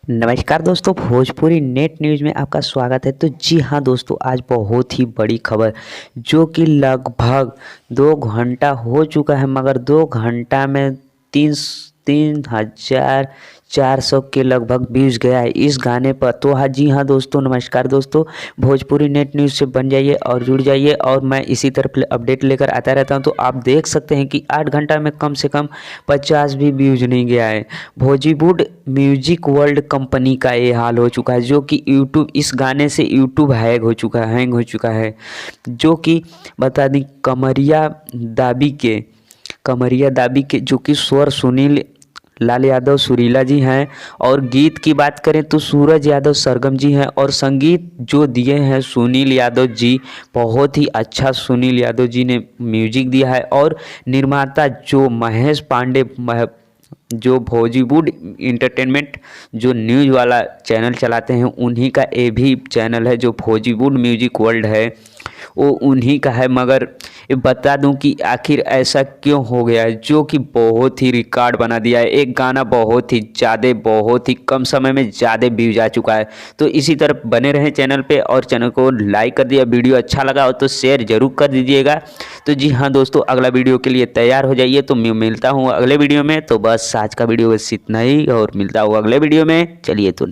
नमस्कार दोस्तों, Bhojpuri net news में आपका स्वागत है। तो जी हाँ दोस्तों, आज बहुत ही बड़ी खबर जो कि लगभग 2 घंटा हो चुका है, मगर 2 घंटा में 3,400 के लगभग व्यूज़ गया है इस गाने पर। तो हाँ जी हाँ दोस्तों, नमस्कार दोस्तों, भोजपुरी नेट न्यूज़ से बन जाइए और जुड़ जाइए और मैं इसी तरह अपडेट लेकर आता रहता हूँ। तो आप देख सकते हैं कि 8 घंटा में कम से कम 50 भी व्यूज़ नहीं गया है। बॉलीवुड म्यूजिक वर्ल्ड कंपनी का ये हाल हो चुका है, जो कि यूट्यूब इस गाने से यूट्यूब हैंग हो चुका है। जो कि बता दें, कमरिया दाबी के जो कि स्वर सुनील लाल यादव सुरीला जी हैं, और गीत की बात करें तो सूरज यादव सरगम जी हैं, और संगीत जो दिए हैं सुनील यादव जी, बहुत ही अच्छा सुनील यादव जी ने म्यूजिक दिया है। और निर्माता जो महेश पांडे, जो भोजीवुड इंटरटेनमेंट जो न्यूज़ वाला चैनल चलाते हैं, उन्हीं का ये भी चैनल है जो भोजीवुड म्यूजिक वर्ल्ड है, वो उन्हीं का है। मगर ये बता दूं कि आखिर ऐसा क्यों हो गया है, जो कि बहुत ही रिकॉर्ड बना दिया है। एक गाना बहुत ही कम समय में ज़्यादा व्यूज आ चुका है। तो इसी तरह बने रहें चैनल पे, और चैनल को लाइक कर दिया, वीडियो अच्छा लगा हो तो शेयर जरूर कर दीजिएगा। तो जी हाँ दोस्तों, अगला वीडियो के लिए तैयार हो जाइए। तो मैं मिलता हूँ अगले वीडियो में। तो बस आज का वीडियो बस इतना ही, और मिलता हूँ अगले वीडियो में। चलिए तो।